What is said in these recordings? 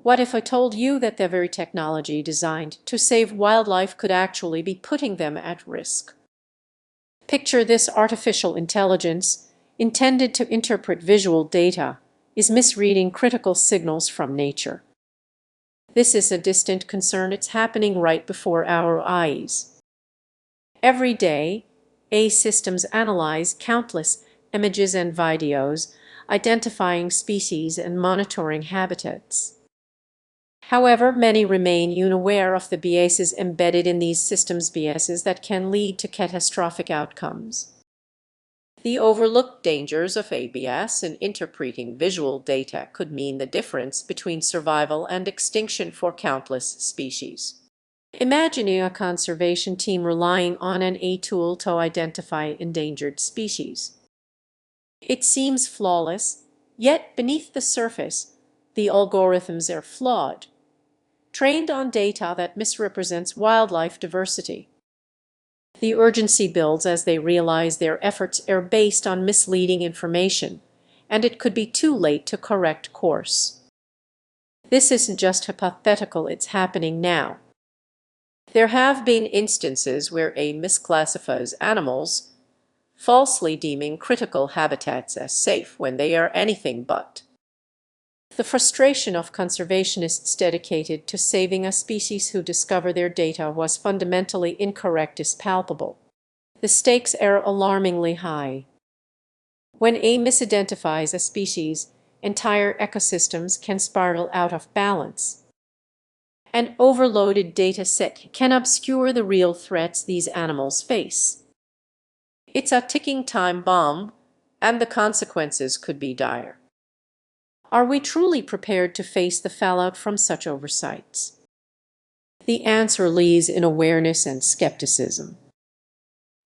What if I told you that the very technology designed to save wildlife could actually be putting them at risk? Picture this: artificial intelligence, intended to interpret visual data, is misreading critical signals from nature. This is a distant concern. It's happening right before our eyes. Every day, AI systems analyze countless images and videos, identifying species and monitoring habitats. However, many remain unaware of the biases embedded in these systems, biases that can lead to catastrophic outcomes. The overlooked dangers of ABS in interpreting visual data could mean the difference between survival and extinction for countless species. Imagining a conservation team relying on an AI tool to identify endangered species. It seems flawless, yet beneath the surface, the algorithms are flawed, trained on data that misrepresents wildlife diversity. The urgency builds as they realize their efforts are based on misleading information, and it could be too late to correct course. This isn't just hypothetical, it's happening now. There have been instances where AI misclassifies animals, falsely deeming critical habitats as safe when they are anything but. The frustration of conservationists dedicated to saving a species who discover their data was fundamentally incorrect is palpable. The stakes are alarmingly high. When AI misidentifies a species, entire ecosystems can spiral out of balance. An overloaded data set can obscure the real threats these animals face. It's a ticking time bomb, and the consequences could be dire. Are we truly prepared to face the fallout from such oversights? The answer lies in awareness and skepticism.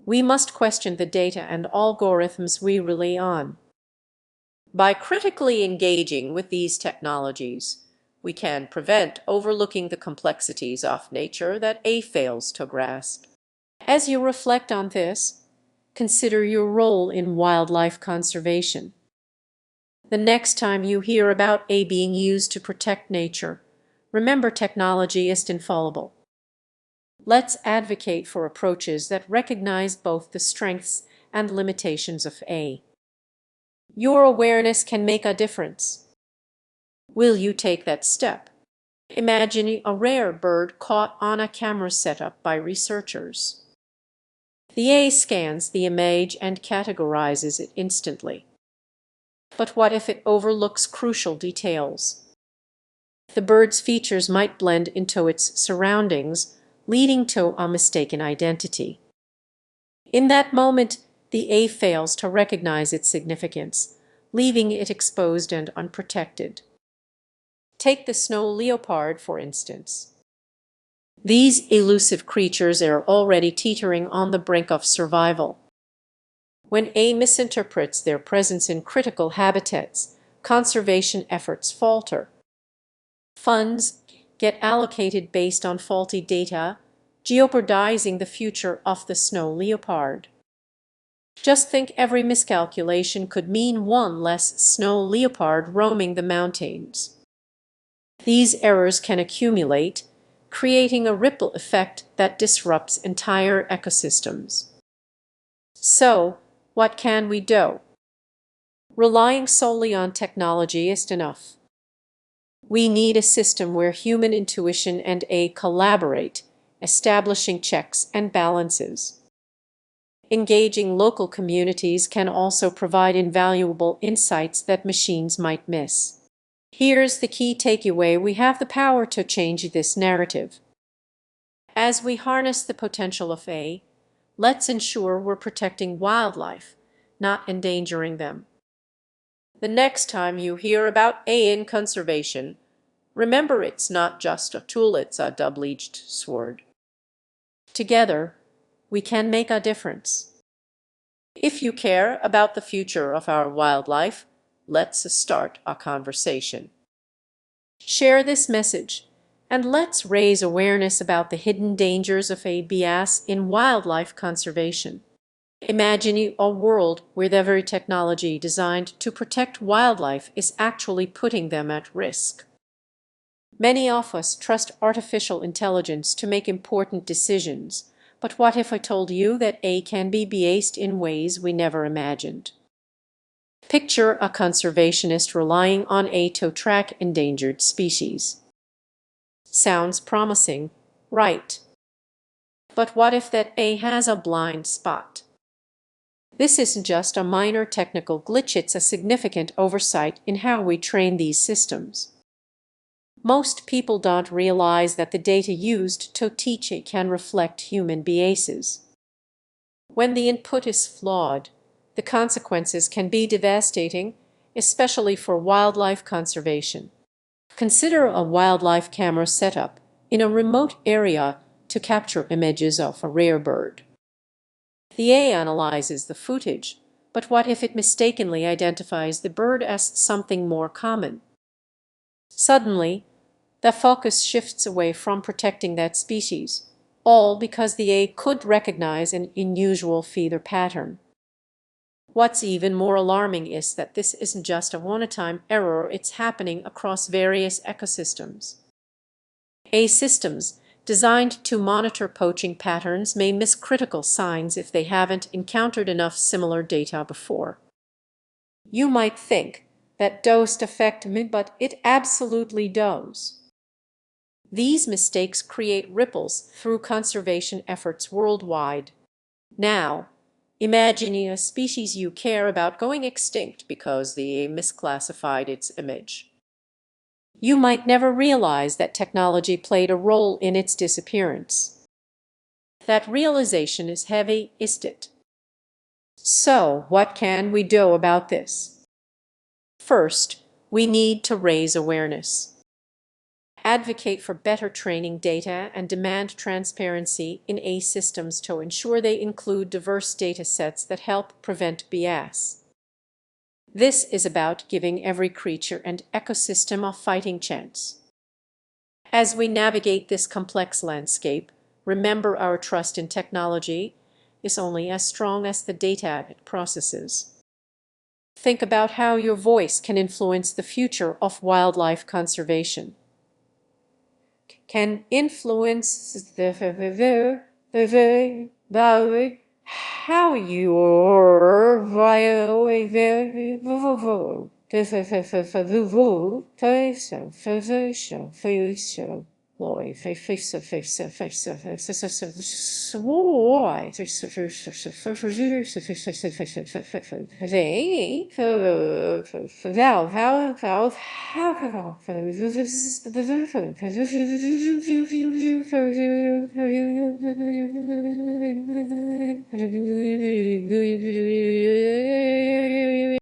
We must question the data and algorithms we rely on. By critically engaging with these technologies, we can prevent overlooking the complexities of nature that AI fails to grasp. As you reflect on this, consider your role in wildlife conservation. The next time you hear about AI being used to protect nature, remember technology isn't infallible. Let's advocate for approaches that recognize both the strengths and limitations of AI. Your awareness can make a difference. Will you take that step? Imagine a rare bird caught on a camera set up by researchers. The AI scans the image and categorizes it instantly. But what if it overlooks crucial details? The bird's features might blend into its surroundings, leading to a mistaken identity. In that moment, the AI fails to recognize its significance, leaving it exposed and unprotected. Take the snow leopard, for instance. These elusive creatures are already teetering on the brink of survival. When AI misinterprets their presence in critical habitats, conservation efforts falter. Funds get allocated based on faulty data, jeopardizing the future of the snow leopard. Just think, every miscalculation could mean one less snow leopard roaming the mountains. These errors can accumulate, creating a ripple effect that disrupts entire ecosystems. So, what can we do? Relying solely on technology isn't enough. We need a system where human intuition and AI collaborate, establishing checks and balances. Engaging local communities can also provide invaluable insights that machines might miss. Here's the key takeaway: we have the power to change this narrative. As we harness the potential of AI, let's ensure we're protecting wildlife, not endangering them. The next time you hear about AI in conservation, remember it's not just a tool, it's a double-edged sword. Together, we can make a difference. If you care about the future of our wildlife, let's start a conversation. Share this message, and let's raise awareness about the hidden dangers of ABS in wildlife conservation. Imagine a world where the very technology designed to protect wildlife is actually putting them at risk. Many of us trust artificial intelligence to make important decisions, but what if I told you that AI can be biased in ways we never imagined? Picture a conservationist relying on AI to track endangered species. Sounds promising, right? But what if that AI has a blind spot? This isn't just a minor technical glitch, it's a significant oversight in how we train these systems. Most people don't realize that the data used to teach it can reflect human biases. When the input is flawed, the consequences can be devastating, especially for wildlife conservation. Consider a wildlife camera setup in a remote area to capture images of a rare bird. The AI analyzes the footage, but what if it mistakenly identifies the bird as something more common? Suddenly, the focus shifts away from protecting that species, all because the AI could recognize an unusual feather pattern. What's even more alarming is that this isn't just a one-time error, it's happening across various ecosystems. AI systems designed to monitor poaching patterns may miss critical signs if they haven't encountered enough similar data before. You might think that doesn't affect me, but it absolutely does. These mistakes create ripples through conservation efforts worldwide. Now, imagine a species you care about going extinct because the AI misclassified its image. You might never realize that technology played a role in its disappearance. That realization is heavy, isn't it? So, what can we do about this? First, we need to raise awareness. Advocate for better training data and demand transparency in AI systems to ensure they include diverse data sets that help prevent bias. This is about giving every creature and ecosystem a fighting chance. As we navigate this complex landscape, remember our trust in technology is only as strong as the data it processes. Think about how your voice can influence the future of wildlife conservation. Can influence how your